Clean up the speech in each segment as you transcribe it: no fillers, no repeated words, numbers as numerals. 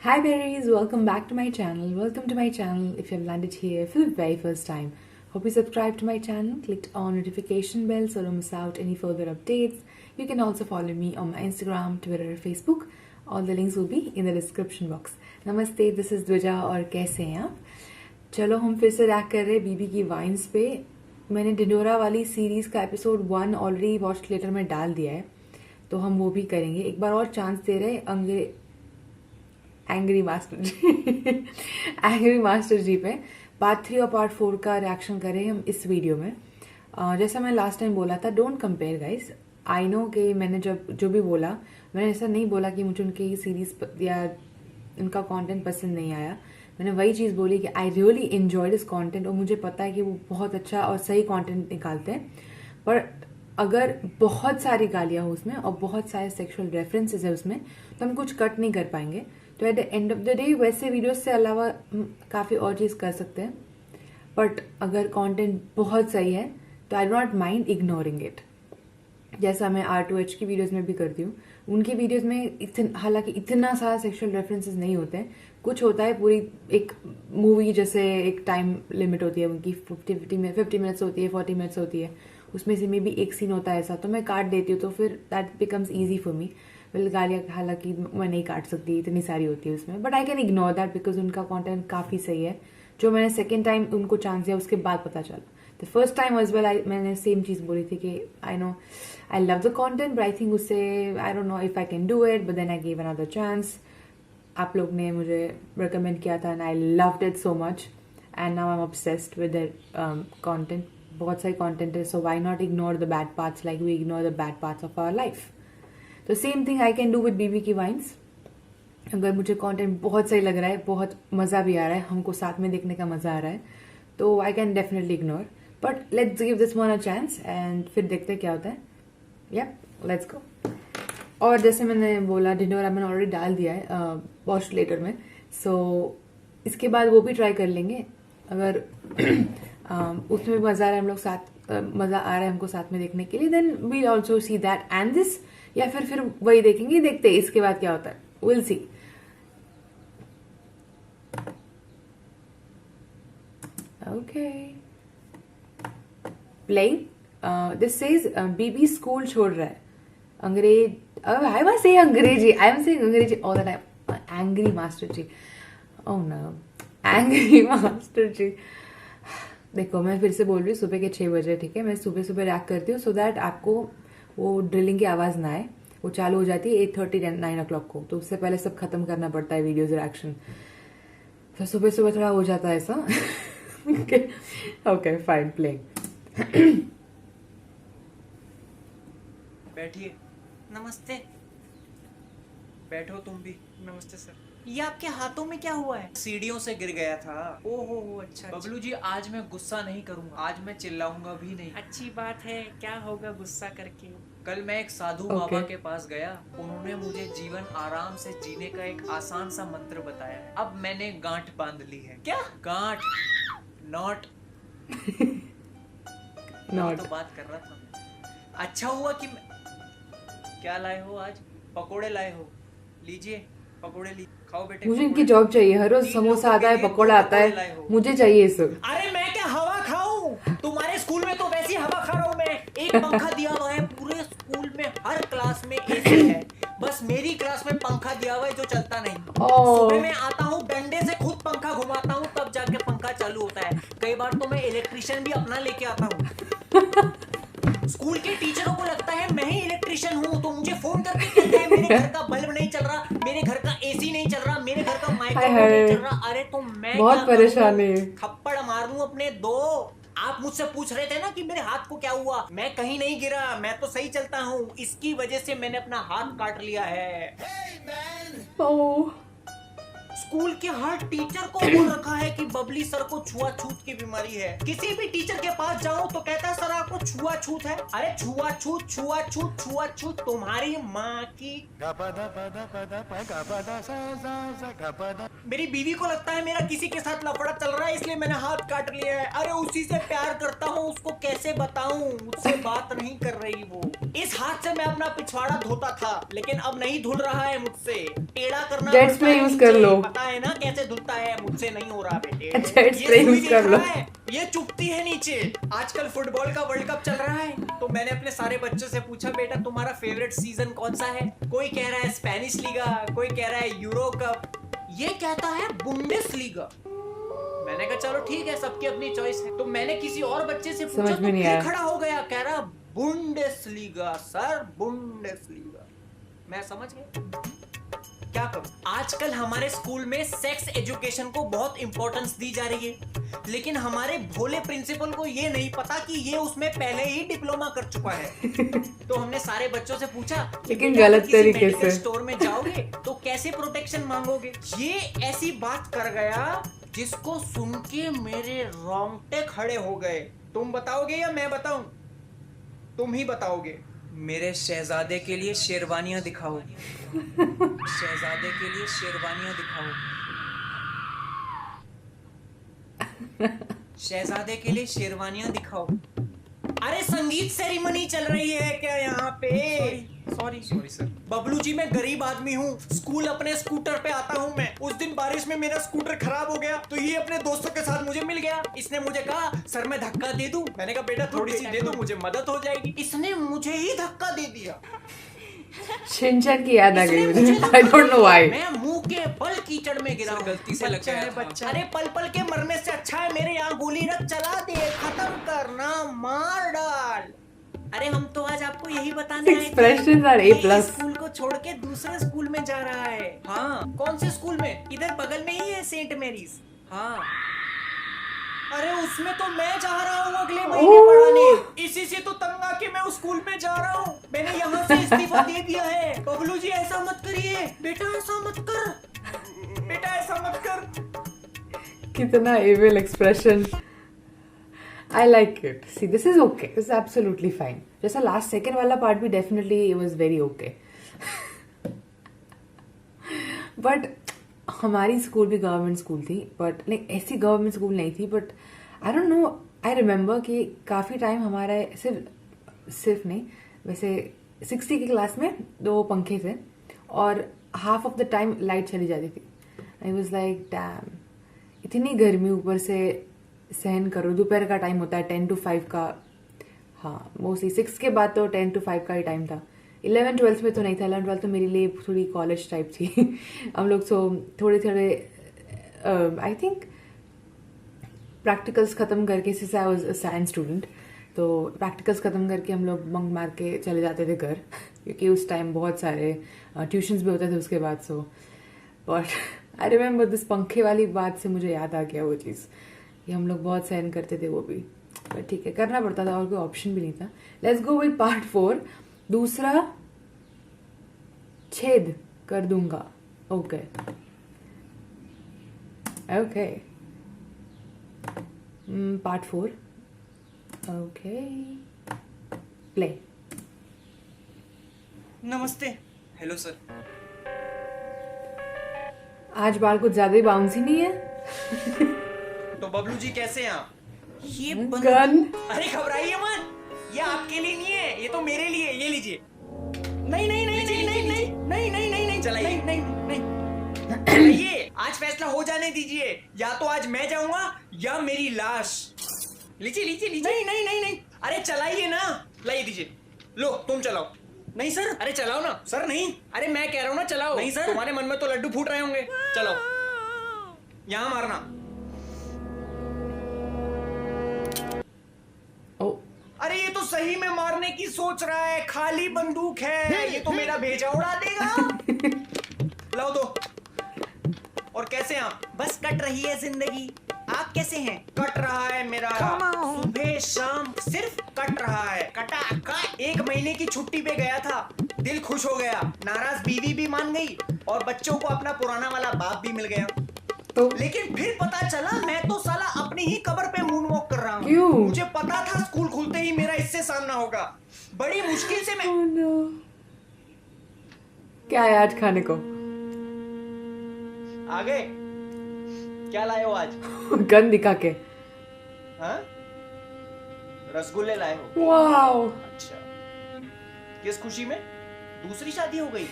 Hi berries, welcome back to my channel. Welcome to my channel if you have landed here for the very first time. Hope you subscribed to my channel, clicked on notification bell so don't miss out any further updates. You can also follow me on my Instagram, Twitter, Facebook. All the links will be in the description box. Namaste, this is Dvija और कैसे हैं आप? चलो हम फिर से rack कर रहे हैं बीबी की वाइन्स पे. मैंने डिंडोरा वाली सीरीज का एपिसोड 1 ऑलरेडी वॉच लेटर में डाल दिया है, तो हम वो भी करेंगे. एक बार और चांस दे रहे एंग्री मास्टर जी पे पार्ट 3 और पार्ट 4 का रिएक्शन करें हम इस वीडियो में. जैसा मैं लास्ट टाइम बोला था, don't compare guys. I know कि मैंने जो भी बोला, मैंने ऐसा नहीं बोला कि मुझे उनकी सीरीज या उनका कंटेंट पसंद नहीं आया. मैंने वही चीज़ बोली कि I really enjoy this content और मुझे पता है कि वो बहुत अच्छा और सही कंटेंट निकालते हैं. पर अगर बहुत सारी गालियाँ हो उसमें और बहुत सारे सेक्सुअल रेफरेंसेस है उसमें, तो हम कुछ कट नहीं कर पाएंगे. तो at the end of the day वैसे वीडियोस से अलावा काफ़ी और चीज़ कर सकते हैं. बट अगर कंटेंट बहुत सही है तो I do not mind ignoring it. जैसा मैं R2H की वीडियोस में भी करती हूँ. उनकी वीडियोस में हालांकि इतना सारा सेक्सुअल रेफरेंसेस नहीं होते हैं. कुछ होता है, पूरी एक मूवी जैसे एक टाइम लिमिट होती है उनकी, 50 मिनट्स होती है, 40 मिनट्स होती है. उसमें से मे भी एक सीन होता है ऐसा, तो मैं काट देती हूँ, तो फिर that becomes easy for me. गालियाँ हालांकि मैं नहीं काट सकती, इतनी सारी होती है उसमें, but I can ignore that because उनका कंटेंट काफ़ी सही है. जो मैंने सेकेंड टाइम उनको चांस दिया उसके बाद पता चला. The first time as well मैंने सेम चीज़ बोली थी कि I know I love the content, but I think उससे I don't know if I can do it, but then I give another chance. आप लोग ने मुझे रिकमेंड किया था and I loved it so much and now I am obsessed with their content. बहुत सारी content है, so why not ignore the bad parts like we ignore the bad parts of our life. तो same thing I can do with BB की Vines. अगर मुझे content बहुत सही लग रहा है, बहुत मज़ा भी आ रहा है, हमको साथ में देखने का मज़ा आ रहा है, तो I can definitely ignore. But let's give this one a chance and फिर देखते हैं क्या होता है. या लेट्स गो. और जैसे मैंने बोला, डिंडोरा मैंने ऑलरेडी डाल दिया है वॉच लेटर में, सो इसके बाद वो भी ट्राई कर लेंगे. अगर उसमें भी मज़ा आ रहा है, हम लोग साथ मज़ा आ रहा है हमको साथ में देखने के लिए, then we also see that and this. या फिर वही देखेंगे, देखते हैं इसके बाद क्या होता है. Will see. Okay, playing. This says बीबी स्कूल छोड़ रहा है. अंग्रेज, आई एम से अंग्रेजी, आई एम से अंग्रेजी all the time. Angry master ji, oh no, angry master ji. देखो मैं फिर से बोल रही हूँ, सुबह के 6 बजे, ठीक है. मैं सुबह सुबह रैक करती हूँ सो दैट आपको वो ड्रिलिंग की आवाज़ ना आए. वो चालू हो जाती है 8:30 9 o'clock को, तो उससे पहले सब खत्म करना पड़ता है वीडियोज रिएक्शन. तो सुबह सुबह थोड़ा हो जाता है ऐसा. Okay fine, playing. बैठिए. नमस्ते. बैठो तुम भी. नमस्ते सर. ये आपके हाथों में क्या हुआ है? सीढ़ियों से गिर गया था. ओहो अच्छा. बबलू जी, आज मैं गुस्सा नहीं करूंगा. आज मैं चिल्लाऊंगा भी नहीं. अच्छी बात है, क्या होगा गुस्सा करके. कल मैं एक साधु बाबा के पास गया. उन्होंने मुझे जीवन आराम से जीने का एक आसान सा मंत्र बताया है. अब मैंने गांठ बांध ली है. क्या गांठ? नॉट. तो बात कर रहा था. अच्छा हुआ कि क्या लाए हो आज? पकोड़े लाए हो. लीजिए पकोड़े, ली खाओ बेटे. मुझे इनकी जॉब चाहिए. हर रोज समोसा आता है, पकोड़ा आता है, मुझे चाहिए सब. अरे मैं क्या हवा खाऊं? तुम्हारे स्कूल में तो वैसी हवा खा रहा हूं मैं. एक पंखा दिया हुआ है पूरे स्कूल में, हर क्लास में एसी है. बस मेरी क्लास में पंखा दिया हुआ है जो चलता नहीं. सुबह में आता हूँ, डंडे से खुद पंखा घुमाता हूँ, तब जाके पंखा चालू होता है. कई बार तो मैं इलेक्ट्रिशियन भी अपना लेके आता हूँ. स्कूल के टीचरों को लगता है मैं ही इलेक्ट्रिशियन हूँ, तो मुझे फोन करके कहते हैं मेरे घर का बल्ब नहीं चल रहा, मेरे घर का एसी नहीं चल रहा, मेरे घर का माइक्रोवेव नहीं चल रहा. अरे तो मैं बहुत परेशान है. थप्पड़ मार दूं अपने दो. आप मुझसे पूछ रहे थे ना कि मेरे हाथ को क्या हुआ. मैं कहीं नहीं गिरा, मैं तो सही चलता हूँ. इसकी वजह से मैंने अपना हाथ काट लिया है. स्कूल के हर टीचर को बोल रखा है कि बबली सर को छुआछूत की बीमारी है। किसी भी टीचर के पास जाओ तो कहता है सर आपको छुआछूत है। अरे छुआछूत छुआछूत छुआछूत तुम्हारी माँ की। मेरी बीवी को लगता है मेरा किसी के साथ लफड़ा चल रहा है, इसलिए मैंने हाथ काट लिया है। अरे उसी से प्यार करता हूँ, उसको कैसे बताऊं, मुझसे बात नहीं कर रही वो। इस हाथ से मैं अपना पिछवाड़ा धोता था, लेकिन अब नहीं धुल रहा है मुझसे। टेढ़ा करना पड़ता है, यूज कर लो। पता है ना कैसे धुलता है, मुझसे नहीं हो रहा बेटे। यूज कर लो। ये चुभती है नीचे। आजकल फुटबॉल का वर्ल्ड कप चल रहा है, तो मैंने अपने सारे बच्चों से पूछा बेटा तुम्हारा फेवरेट सीजन कौन सा है। कोई कह रहा है स्पेनिश लीगा, कोई कह रहा है यूरो कप, ये कहता है बुंडेस लीगा। मैंने कहा चलो ठीक है, सबकी अपनी चॉइस है। तो मैंने किसी और बच्चे से पूछा तो फिर खड़ा हो गया, कह रहा बुंडेसलीगा सर, बुंडेसलीगा। मैं समझ गया, क्या करूं। आजकल हमारे स्कूल में सेक्स एजुकेशन को बहुत इंपॉर्टेंस दी जा रही है, लेकिन हमारे भोले प्रिंसिपल को ये नहीं पता कि ये उसमें पहले ही डिप्लोमा कर चुका है। तो हमने सारे बच्चों से पूछा लेकिन गलत तरीके से स्टोर में जाओगे तो कैसे प्रोटेक्शन मांगोगे। ये ऐसी बात कर गया जिसको सुन के मेरे रोंगटे खड़े हो गए। तुम बताओगे या मैं बताऊं? तुम ही बताओगे। मेरे शहजादे के लिए शेरवानियां दिखाओ। शहजादे के लिए शेरवानियां दिखाओ। शहजादे के लिए शेरवानियां दिखाओ। अरे संगीत सेरेमनी चल रही है क्या यहाँ पे? Sorry sir. बबलू जी मैं गरीब आदमी हूँ, स्कूल अपने स्कूटर पे आता हूँ मैं। उस दिन बारिश में मेरा स्कूटर खराब हो गया, तो ये अपने दोस्तों के साथ मुझे मिल गया। इसने मुझे कहा सर मैं धक्का दे दूं। मैंने कहा बेटा थोड़ी सी दे दो, मुझे मदद हो जाएगी। इसने मुझे ही धक्का दे दिया। शिनचैन की याद आ गई मुझे। I don't know why। मैं मुंह के बल कीचड़ में गिरा। गलती से लग गया बच्चा। अरे पल पल के मरने से अच्छा है मेरे यहाँ गोली रख, चला दे, खत्म करना, मार डाल। अरे हम तो आज आपको यही बताने आए थे, स्कूल को छोड़ के दूसरे स्कूल में जा रहा है। हाँ कौन से स्कूल में? इधर बगल में ही है सेंट मेरीज। हाँ अरे उसमें तो मैं जा रहा हूँ अगले महीने पढ़ाने। इसी से तो तंग आके मैं उस स्कूल में जा रहा हूँ। मैंने यहाँ से इस्तीफा दे दिया है। बबलू जी ऐसा मत करिए बेटा, ऐसा मत कर बेटा, ऐसा मत कर। कितना evil expression। I like it. See, this is okay. This is absolutely fine. जैसा last second वाला part भी definitely it was very okay. But हमारी स्कूल भी गवर्नमेंट स्कूल थी, बट लाइक ऐसी गवर्नमेंट स्कूल नहीं थी। But I don't no, I remember कि काफ़ी टाइम हमारा सिर्फ नहीं, वैसे 60 की क्लास में 2 पंखे थे और half of the time light चली जाती थी। आई वाज लाइक डैम, इतनी गर्मी ऊपर से सहन करो। दोपहर का टाइम होता है 10 to 5 का। हाँ मोस्टली 6 के बाद तो 10 to 5 का ही टाइम था। 11-12 में तो नहीं था। 11-12 तो मेरे लिए थोड़ी कॉलेज टाइप थी। हम लोग थोड़े आई थिंक प्रैक्टिकल्स ख़त्म करके, since I was a science student, तो प्रैक्टिकल्स ख़त्म करके हम लोग बंक मार के चले जाते थे घर, क्योंकि उस टाइम बहुत सारे ट्यूशन्स भी होते थे उसके बाद। बट आई रिमेम्बर दिस पंखे वाली बात से मुझे याद आ गया वो चीज़ कि हम लोग बहुत सहन करते थे वो भी। बट ठीक है, करना पड़ता था और कोई ऑप्शन भी नहीं था। Let's go with part 4। दूसरा छेद कर दूंगा। Okay okay, part 4। Okay play. नमस्ते। Hello sir. आज बाल कुछ ज्यादा ही बाउंसी नहीं है। तो बबलू जी कैसे हैं आप? ये गन। अरे घबराइए मत, ये आपके लिए नहीं है, ये तो मेरे लिए। ये लीजिए। नहीं नहीं नहीं नहीं नहीं नहीं नहीं नहीं नहीं नहीं चलाइए, नहीं नहीं चलाइए। आज फैसला हो जाने दीजिए, या तो आज मैं जाऊंगा या मेरी लाश। लीजिए लीजिए लीजिए। नहीं नहीं नहीं नहीं, अरे चलाइए ना, लाइए दीजिए। लो तुम चलाओ। नहीं सर। अरे चलाओ ना सर। नहीं, अरे मैं कह रहा हूँ ना चलाओ। नहीं सर, तुम्हारे मन में तो लड्डू फूट रहे होंगे। चलाओ, यहाँ मारना। अरे ये तो सही में मारने की सोच रहा है, खाली बंदूक है, ये तो मेरा भेजा उड़ा देगा। लाओ दो। और कैसे आप? बस कट रही है जिंदगी। आप कैसे हैं? कट रहा है मेरा, सुबह शाम सिर्फ कट रहा है। कटा 1 महीने की छुट्टी पे गया था, दिल खुश हो गया, नाराज बीवी भी मान गई और बच्चों को अपना पुराना वाला बाप भी मिल गया। तो लेकिन फिर पता चला मैं तो साला अपनी ही कब्र पे मून वॉक कर रहा हूँ। क्यों? मुझे पता था स्कूल खुलते ही मेरा इससे सामना होगा। बड़ी मुश्किल से मैं Oh no. क्या है आज खाने को? आ गए। क्या लाए हो आज? गन दिखा के। हाँ? रसगुल्ले लाए हो? वाओ। अच्छा। किस खुशी में? दूसरी शादी हो गई?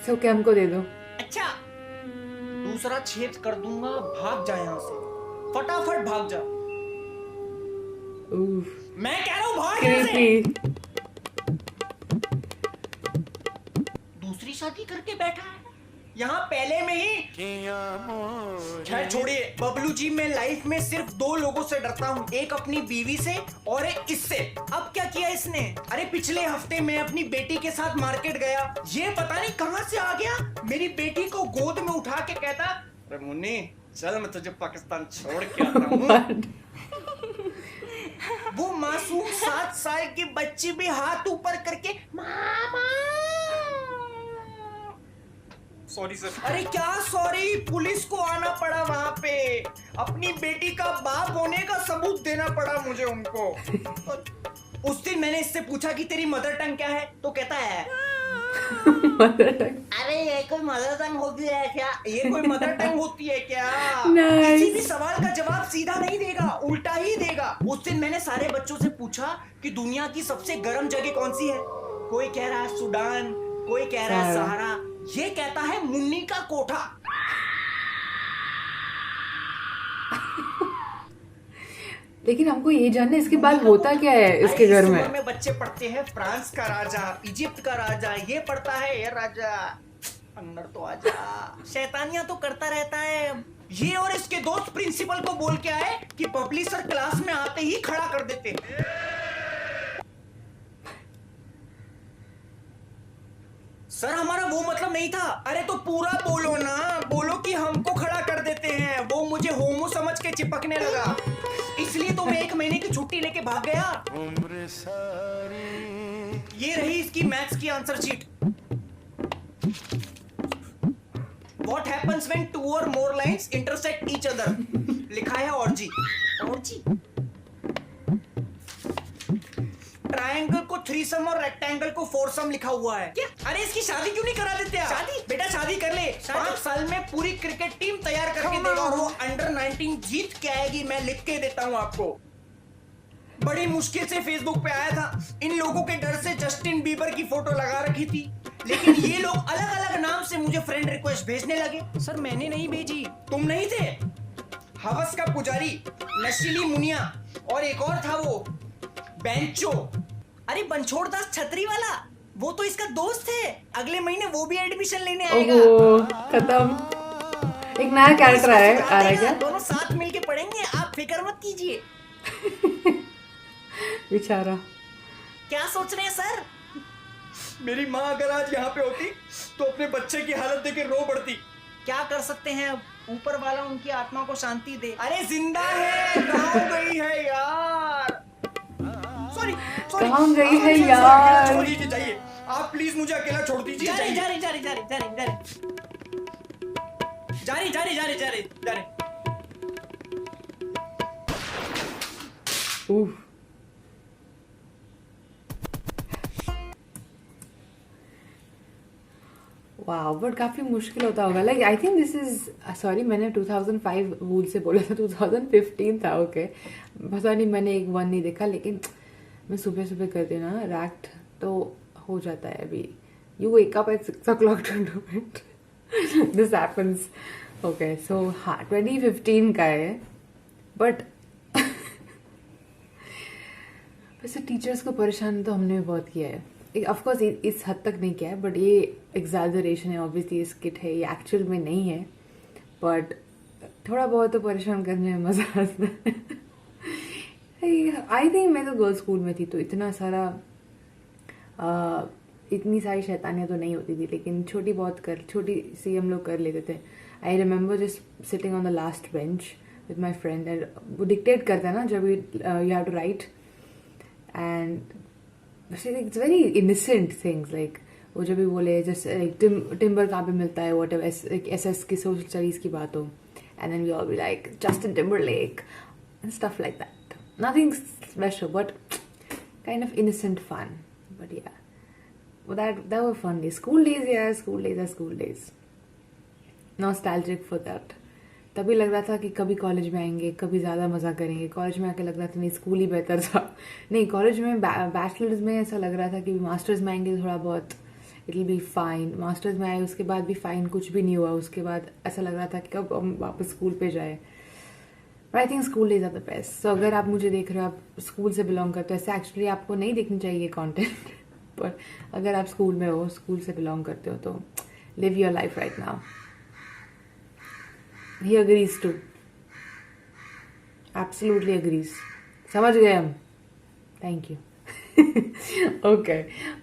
सो क्या हमको दे दो। अच्छा। दूसरा छेद कर दूंगा, भाग जा यहाँ से, फटाफट भाग जा। Oof. मैं कह रहा हूँ भाग यहाँ से। Creepy. दूसरी शादी करके बैठा है यहाँ पहले में ही। खैर छोड़िए। बबलू जी, मैं लाइफ में सिर्फ दो लोगों से डरता हूँ, एक अपनी बीवी से और एक इससे। अब क्या किया इसने? अरे पिछले हफ्ते मैं अपनी बेटी के साथ मार्केट गया, ये पता नहीं कहाँ से आ गया, मेरी बेटी को गोद में उठा के कहता, अरे मुन्नी चल मैं तुझे पाकिस्तान छोड़ के आता हूँ। वो मासूम 7 साल की बच्ची भी हाथ ऊपर करके मामा। Sorry sir. अरे क्या सॉरी, पुलिस को आना पड़ा वहां पे, अपनी बेटी का बाप होने का सबूत देना पड़ा मुझे उनको। उस दिन मैंने इससे पूछा कि तेरी मदर टंग क्या है, तो कहता है मदर टंग। अरे ये कोई मदर टंग होती है क्या? ये कोई मदर टंग होती है क्या? Nice. किसी भी सवाल का जवाब सीधा नहीं देगा, उल्टा ही देगा। उस दिन मैंने सारे बच्चों से पूछा कि दुनिया की सबसे गर्म जगह कौन सी है। कोई कह रहा है सूडान, कोई कह रहा है सहारा, ये कहता है मुन्नी का कोठा। लेकिन हमको ये जानना है इसके बाद होता क्या है इसके घर में। बच्चे पढ़ते हैं फ्रांस का राजा, इजिप्ट का राजा, ये पढ़ता है ये राजा। अंदर तो आजा। शैतानियां तो करता रहता है ये, और इसके दोस्त प्रिंसिपल को बोल के आए कि पब्लिशर क्लास में आते ही खड़ा कर देते। सर हमारा वो मतलब नहीं था। अरे तो पूरा बोलो ना, बोलो कि हमको खड़ा कर देते हैं। वो मुझे होमो समझ के चिपकने लगा, इसलिए तो मैं 1 महीने की छुट्टी लेके भाग गया। ये रही इसकी मैथ्स की answer sheet. What happens when 2 or more lines intersect each other? लिखा है ऑर्जी। ऑर्जी? ट्रायंगल को थ्रीसम और रेक्टेंगल को फोरसम लिखा हुआ है क्या? अरे इसकी शादी क्यों नहीं करा देते आप? शादी? बेटा शादी कर ले, 5 साल में पूरी क्रिकेट टीम तैयार करके देगा और वो अंडर 19 जीत के आएगी। मैं लिख के देता हूँ आपको। बड़ी मुश्किल से फेसबुक पे आया था, इन लोगों के डर से जस्टिन बीबर की फोटो लगा रखी थी, लेकिन ये लोग अलग अलग नाम से मुझे फ्रेंड रिक्वेस्ट भेजने लगे। सर मैंने नहीं भेजी। तुम नहीं थे? हवस का पुजारी, नशीली मुनिया और एक और था वो बेंचो। अरे बनछोड़ दास छतरी वाला, वो तो इसका दोस्त है। अगले महीने वो भी एडमिशन लेने आएगा। ओहो, खत्म। एक नया कैरेक्टर आ रहा है क्या? दोनों साथ मिलके पढ़ेंगे, आप फिक्र मत कीजिए। बेचारा। क्या सोच रहे हैं सर? मेरी माँ अगर आज यहाँ पे होती तो अपने बच्चे की हालत देख के रो पड़ती। क्या कर सकते हैं अब, ऊपर वाला उनकी आत्मा को शांति दे। अरे जिंदा है, कहाँ गई है यार? सॉरी कहाँ गई है यार? छोड़िए, जाइए आप प्लीज, मुझे अकेला छोड़ दीजिए। जा रही वाह, बट काफी मुश्किल होता होगा। Like I think this is, sorry मैंने 2005 भूल से बोला था, 2015 था। ओके पता नहीं, मैंने एक 1 नहीं देखा, लेकिन मैं सुबह सुबह करती हूँ ना रैक्ट, तो हो जाता है। अभी you wake up at 6 o'clock to do it. This happens. Okay, so हाँ 2015 का है, बट वैसे टीचर्स को परेशान तो हमने भी बहुत किया है। ऑफ कोर्स इस हद तक नहीं किया है, बट ये एग्जैजरेशन है, ऑब्वियसली स्किट है, ये एक्चुअल में नहीं है, बट थोड़ा बहुत तो परेशान करने में मजा आता है। आई थिंक मैं तो गर्ल्स स्कूल में थी, तो इतना सारा इतनी सारी शैतानियाँ तो नहीं होती थी, लेकिन छोटी सी हम लोग कर लेते थे। I remember just sitting on the last bench with my friend, and वो डिक्टेट करता है ना जब you have to write, and it's very innocent things, like वो जो भी बोले जैसे टिम्बर कहाँ पे मिलता है, वॉट एवर SS की सोशल स्टडीज की बात हो, and then we all be like Justin Timberlake and stuff like that. Nothing special but kind of innocent fun. But yeah that were fun days. School days, yeah, school days are school days. Nostalgic for that. तभी लग रहा था कि कभी college में आएंगे, कभी ज़्यादा मज़ा करेंगे. कॉलेज में आके लग रहा था नहीं स्कूल ही बेहतर था. नहीं, कॉलेज में बैचलर्स में ऐसा लग रहा था कि मास्टर्स में आएंगे थोड़ा बहुत it will be fine. Masters में आए उसके बाद भी फाइन, कुछ भी नहीं हुआ. उसके बाद ऐसा लग रहा था कि कब हम वापस स्कूल पे जाए. But I think school days are the best. So अगर आप मुझे देख रहे हो, आप स्कूल से बिलोंग करते हो, ऐसे एक्चुअली आपको नहीं देखनी चाहिए कॉन्टेंट पर अगर आप स्कूल में हो, स्कूल से बिलोंग करते हो, तो live your life right now. He agrees to, absolutely agrees. समझ गए हम. Thank you. Okay,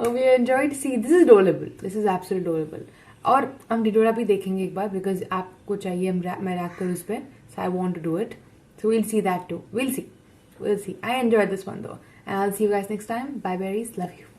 we enjoyed. See this is doable, this is absolutely doable. और हम डिडोरा भी देखेंगे एक बार, बिकॉज आपको चाहिए मैं रैप करूँ उस पर. So I want to do it. So will see that too. Will see. I enjoyed this one though, and I'll see you guys next time. Bye berries, love you.